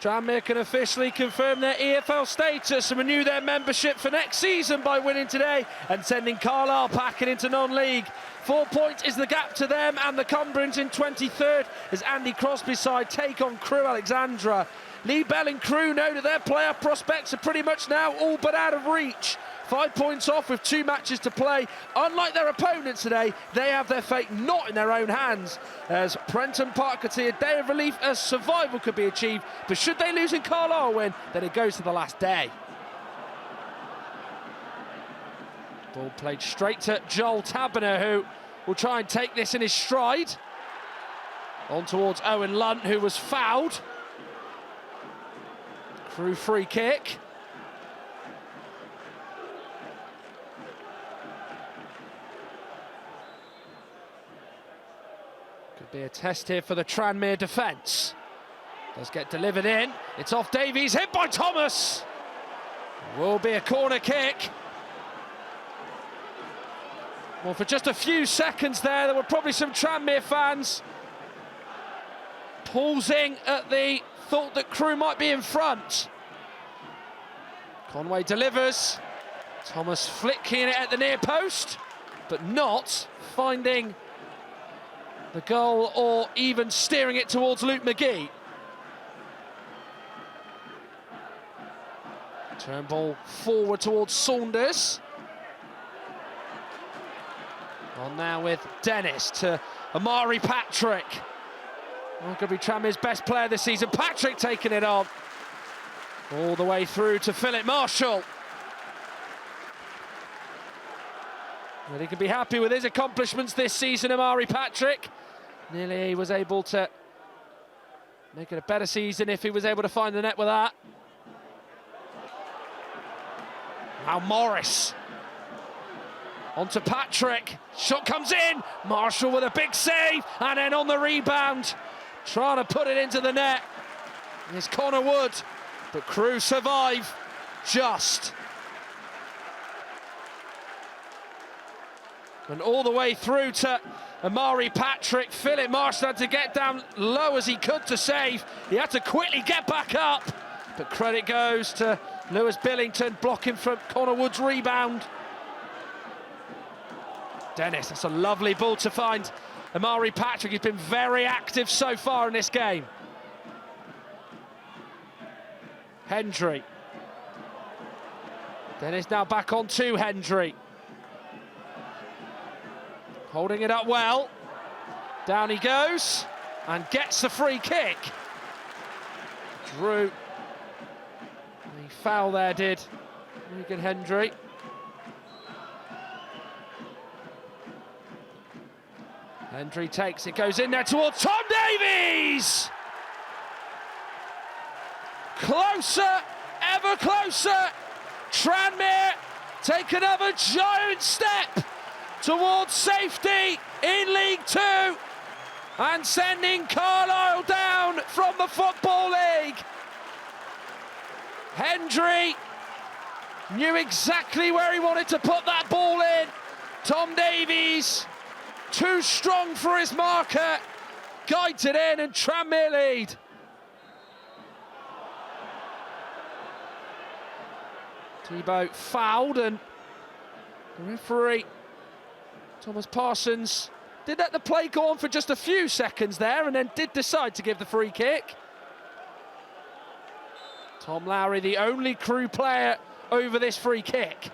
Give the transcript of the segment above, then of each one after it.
Tranmere can officially confirm their EFL status and renew their membership for next season by winning today and sending Carlisle packing into non-league. 4 points is the gap to them and the Cumbrians in 23rd as Andy Crosby's side take on Crewe Alexandra. Lee Bell and Crewe know that their playoff prospects are pretty much now all but out of reach. 5 points off with 2 matches to play. Unlike their opponents today, they have their fate not in their own hands, as Prenton Park could see a day of relief as survival could be achieved, but should they lose in Carlisle win, then it goes to the last day. Ball played straight to 𝗬𝗢𝗣𝗧, who will try and take this in his stride. On towards Owen Lunt, who was fouled. Crewe free kick. Could be a test here for the Tranmere defence. Does get delivered in. It's off Davies, hit by Thomas. Will be a corner kick. Well, for just a few seconds there were probably some Tranmere fans pausing at the thought that Crewe might be in front. Conway delivers. Thomas flicking it at the near post, but not finding the goal or even steering it towards 𝗬𝗢𝗨𝗥𝗧. Turn ball forward towards Saunders. On now with Dennis to 𝗦𝗨𝗣𝗣𝗢𝗥𝗧. Well, could be Tranmere's best player this season. Patrick taking it on. All the way through to Philip Marshall. Well, he can be happy with his accomplishments this season, 𝗦𝗨𝗣𝗣𝗢𝗥𝗧. Nearly was able to make it a better season if he was able to find the net with that. Now Morris. On to Patrick. Shot comes in. Marshall with a big save. And then on the rebound, trying to put it into the net. It's Connor Wood. But Crewe survive just. And all the way through to 𝗦𝗨𝗣𝗣𝗢𝗥𝗧. Philip Marshall had to get down low as he could to save. He had to quickly get back up. But credit goes to Lewis Billington blocking from Connor Wood's rebound. Dennis, that's a lovely ball to find 𝗦𝗨𝗣𝗣𝗢𝗥𝗧. He's been very active so far in this game. Hendry. Dennis now back on to Hendry. Holding it up well. Down he goes and gets the free kick. Drew the foul there, did Regan Hendry. Hendry takes it, goes in there towards Tom Davies! Closer, ever closer. Tranmere take another giant step towards safety in League Two and sending Carlisle down from the Football League. Hendry knew exactly where he wanted to put that ball in. Tom Davies, too strong for his marker, guides it in and Tranmere lead. Thibaut fouled and the referee, Thomas Parsons, did let the play go on for just a few seconds there and then did decide to give the free kick. Tom Lowry, the only Crewe player over this free kick.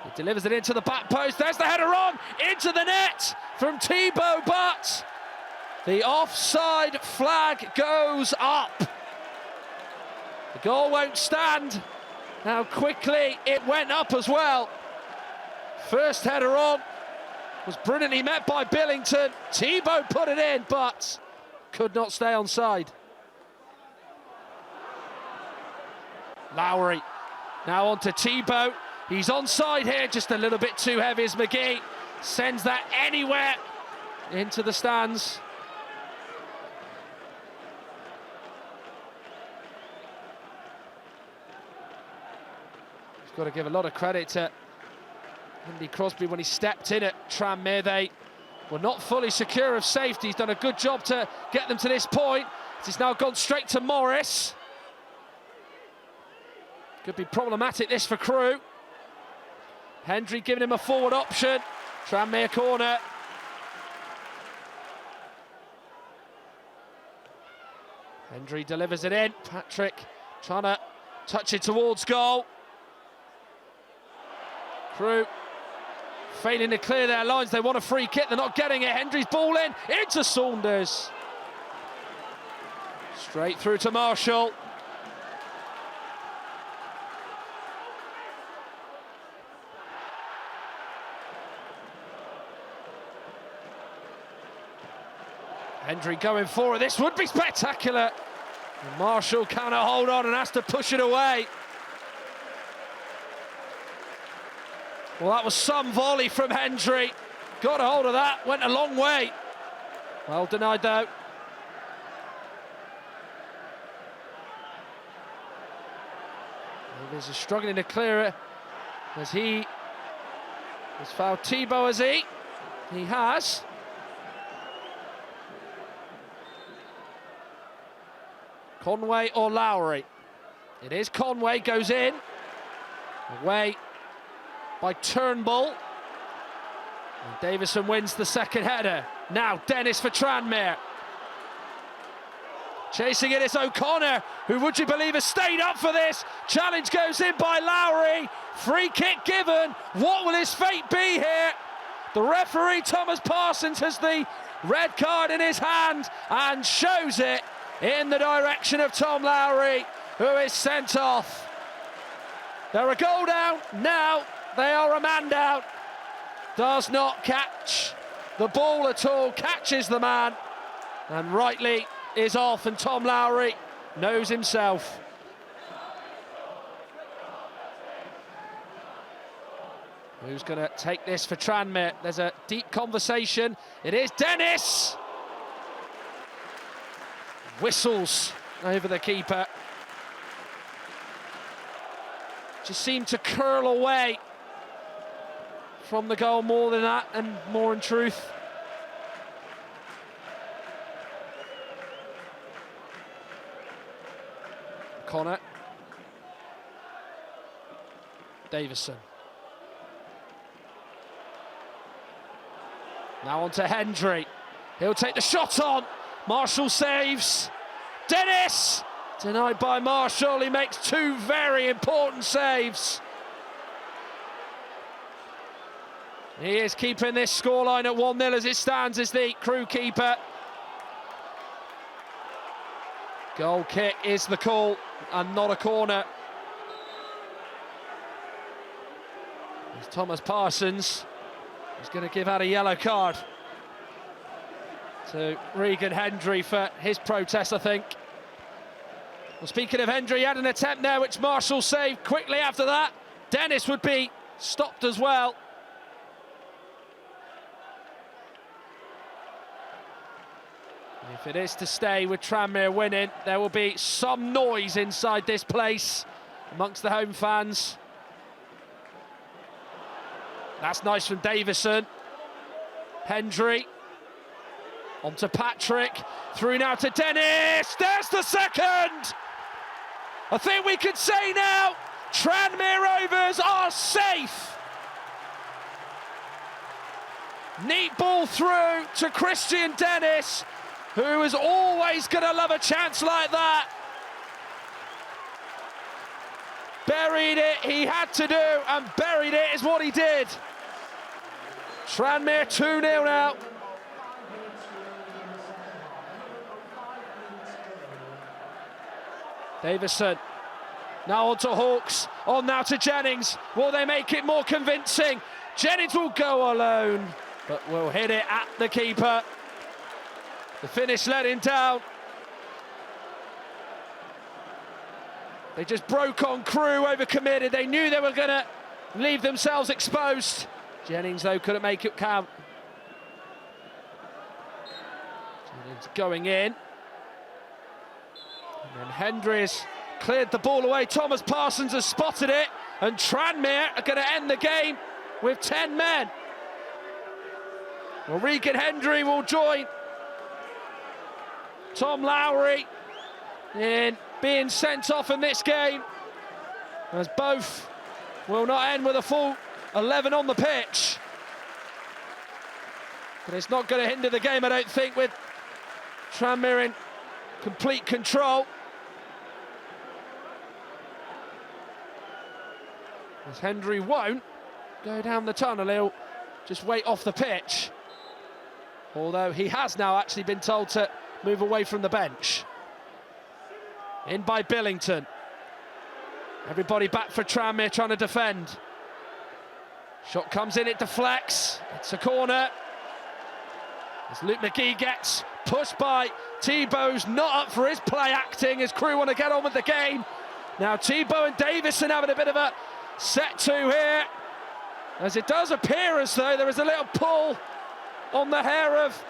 He delivers it into the back post. There's the header on, into the net from 𝗬𝗢𝗨𝗥𝗧, but the offside flag goes up. The goal won't stand. How quickly it went up as well. First header on was brilliantly met by Billington. 𝗬𝗢𝗨𝗥𝗧 put it in, but could not stay onside. Lowry now on to 𝗬𝗢𝗨𝗥𝗧. He's onside here, just a little bit too heavy as McGee sends that anywhere into the stands. He's got to give a lot of credit to Andy Crosby when he stepped in at Tranmere. They were not fully secure of safety. He's done a good job to get them to this point. He's now gone straight to Morris. Could be problematic this for Crewe. Hendry giving him a forward option. Tranmere corner. Hendry delivers it in. Patrick trying to touch it towards goal. Crewe failing to clear their lines. They want a free kick. They're not getting it. Hendry's ball in. Into Saunders. Straight through to Marshall. Hendry going for it. This would be spectacular. And Marshall cannot hold on and has to push it away. Well, that was some volley from Hendry. Got a hold of that. Went a long way. Well denied, though. Rovers is struggling to clear it as he has fouled 𝗬𝗢𝗨𝗥𝗧. He has. Conway or Lowry? It is Conway, goes in. Away by Turnbull. And Davison wins the second header. Now Dennis for Tranmere. Chasing it is O'Connor, who would you believe has stayed up for this. Challenge goes in by Lowry. Free kick given. What will his fate be here? The referee, Thomas Parsons, has the red card in his hand and shows it in the direction of Tom Lowry, who is sent off. They're a goal down, now they are a man down. Does not catch the ball at all, catches the man, and rightly is off, and Tom Lowry knows himself. Who's going to take this for Tranmere? There's a deep conversation. It is Dennis! Whistles over the keeper. Just seemed to curl away from the goal more than that, and more in truth. Connor. Davison. Now on to Hendry. He'll take the shot on. Marshall saves. Dennis! Denied by Marshall. He makes two very important saves. He is keeping this scoreline at 1-0 as it stands as the Crewe keeper. Goal kick is the call and not a corner. It's Thomas Parsons. He's going to give out a yellow card to Regan Hendry for his protest, I think. Well, speaking of Hendry, he had an attempt there which Marshall saved quickly after that. Dennis would be stopped as well. If it is to stay with Tranmere winning, there will be some noise inside this place amongst the home fans. That's nice from Davison. Hendry. On to Patrick. Through now to Dennis. There's the second! I think we can say now, Tranmere Rovers are safe. Neat ball through to Christian Dennis, who is always going to love a chance like that. Buried it, he had to do, and buried it is what he did. Tranmere 2-0 now. Davison, now on to Hawks, on now to Jennings. Will they make it more convincing? Jennings will go alone, but will hit it at the keeper. The finish let him down. They just broke on Crewe, overcommitted. They knew they were going to leave themselves exposed. Jennings, though, couldn't make it count. Jennings going in. And then Hendry's cleared the ball away. Thomas Parsons has spotted it. And Tranmere are going to end the game with 10 men. Well, Regan Hendry will join Tom Lowry in being sent off in this game. as both will not end with a full 11 on the pitch. But it's not going to hinder the game, I don't think, with Tranmere in complete control. As Hendry won't go down the tunnel, he'll just wait off the pitch. Although he has now actually been told to move away from the bench. In by Billington. Everybody back for Tranmere trying to defend. Shot comes in, it deflects. It's a corner. As Luke McGee gets pushed by Tebow's not up for his play acting as Crewe want to get on with the game. Now Tebow and Davison having a bit of a set to here. As it does appear as though there is a little pull on the hair of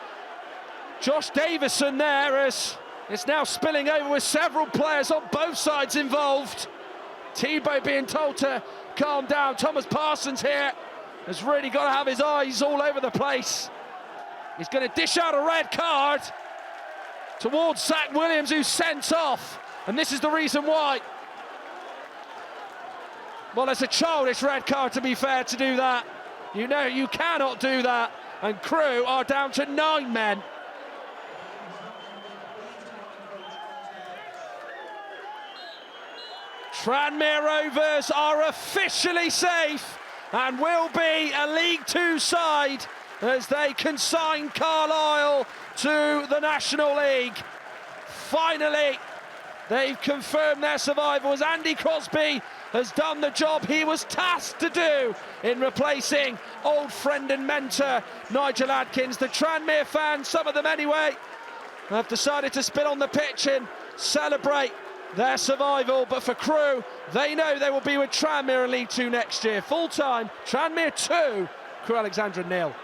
Josh Davison there, as it's now spilling over with several players on both sides involved. Tebow being told to calm down. Thomas Parsons here has really got to have his eyes all over the place. He's going to dish out a red card towards Zach Williams, who's sent off, and this is the reason why. Well, it's a childish red card, to be fair, to do that. You know you cannot do that, and Crewe are down to 9 men. Tranmere Rovers are officially safe and will be a League Two side as they consign Carlisle to the National League. Finally, they've confirmed their survival as Andy Crosby has done the job he was tasked to do in replacing old friend and mentor Nigel Adkins. The Tranmere fans, some of them anyway, have decided to spit on the pitch and celebrate their survival, but for Crewe, they know they will be with Tranmere in League Two next year. Full time, Tranmere 2, Crewe Alexandra 0.